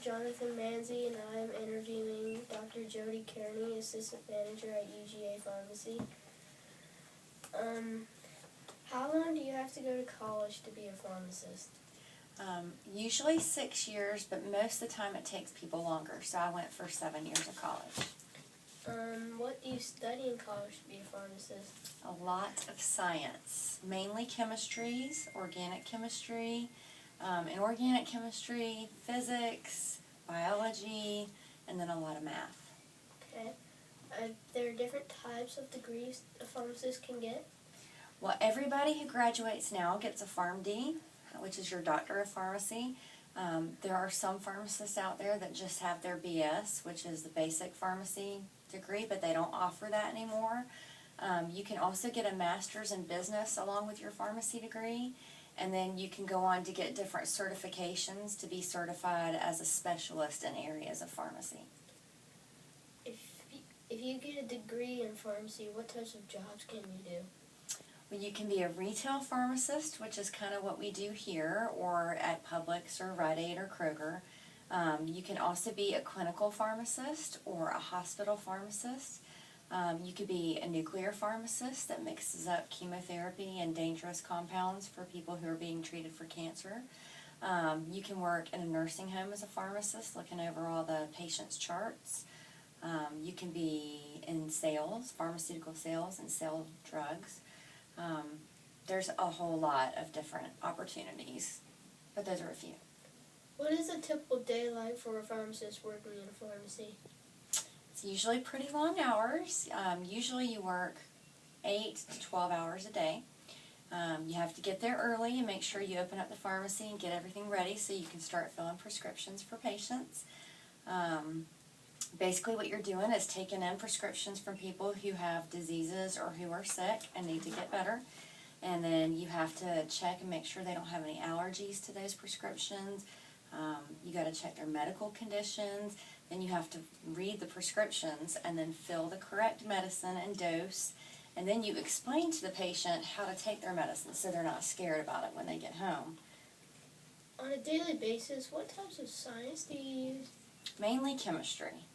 Jonathan Manzi, and I am interviewing Dr. Jody Kearney, Assistant Manager at UGA Pharmacy. How long do you have to go to college to be a pharmacist? Usually 6 years, but most of the time it takes people longer. So I went for 7 years of college. What do you study in college to be a pharmacist? A lot of science, mainly chemistries, organic chemistry, inorganic chemistry, physics, biology, and then a lot of math. Okay. There are different types of degrees a pharmacist can get? Well, everybody who graduates now gets a PharmD, which is your Doctor of Pharmacy. There are some pharmacists out there that just have their BS, which is the basic pharmacy degree, but they don't offer that anymore. You can also get a master's in business along with your pharmacy degree, and then you can go on to get different certifications to be certified as a specialist in areas of pharmacy. If you get a degree in pharmacy, what types of jobs can you do? Well, you can be a retail pharmacist, which is kind of what we do here, or at Publix or Rite Aid or Kroger. You can also be a clinical pharmacist or a hospital pharmacist. You could be a nuclear pharmacist that mixes up chemotherapy and dangerous compounds for people who are being treated for cancer. You can work in a nursing home as a pharmacist, looking over all the patient's charts. You can be in sales, pharmaceutical sales, and sell drugs. There's a whole lot of different opportunities, but those are a few. What is a typical day like for a pharmacist working in a pharmacy? It's usually pretty long hours. Usually you work 8 to 12 hours a day. You have to get there early and make sure you open up the pharmacy and get everything ready so you can start filling prescriptions for patients. Basically what you're doing is taking in prescriptions from people who have diseases or who are sick and need to get better. And then you have to check and make sure they don't have any allergies to those prescriptions. You got to check their medical conditions. Then you have to read the prescriptions and then fill the correct medicine and dose. And then you explain to the patient how to take their medicine so they're not scared about it when they get home. On a daily basis, what types of science do you use? Mainly chemistry,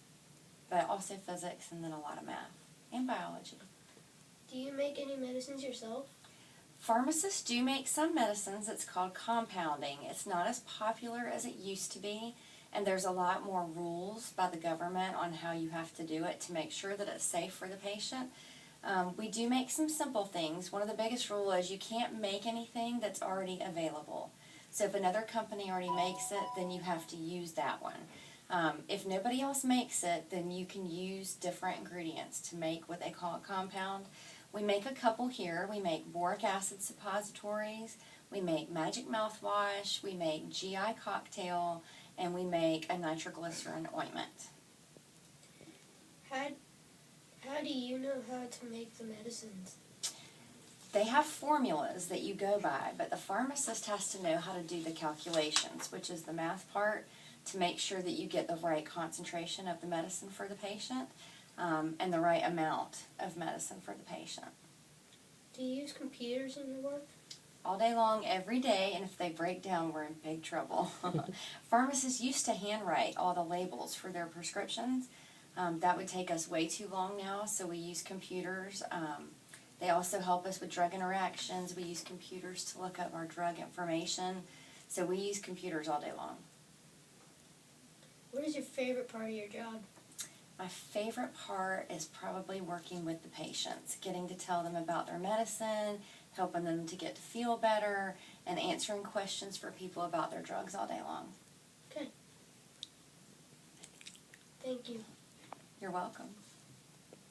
but also physics and then a lot of math and biology. Do you make any medicines yourself? Pharmacists do make some medicines. It's called compounding. It's not as popular as it used to be, and there's a lot more rules by the government on how you have to do it to make sure that it's safe for the patient. We do make some simple things. One of the biggest rules is you can't make anything that's already available. So if another company already makes it, then you have to use that one. If nobody else makes it, then you can use different ingredients to make what they call a compound. We make a couple here. We make boric acid suppositories, we make magic mouthwash, we make GI cocktail, and we make a nitroglycerin ointment. How do you know how to make the medicines? They have formulas that you go by, but the pharmacist has to know how to do the calculations, which is the math part, to make sure that you get the right concentration of the medicine for the patient and the right amount of medicine for the patient. Do you use computers in your work? All day long, every day, and if they break down, we're in big trouble. Pharmacists used to handwrite all the labels for their prescriptions. That would take us way too long now, so we use computers. They also help us with drug interactions. We use computers to look up our drug information. So we use computers all day long. What is your favorite part of your job? My favorite part is probably working with the patients, getting to tell them about their medicine, helping them to get to feel better, and answering questions for people about their drugs all day long. Okay. Thank you. You're welcome.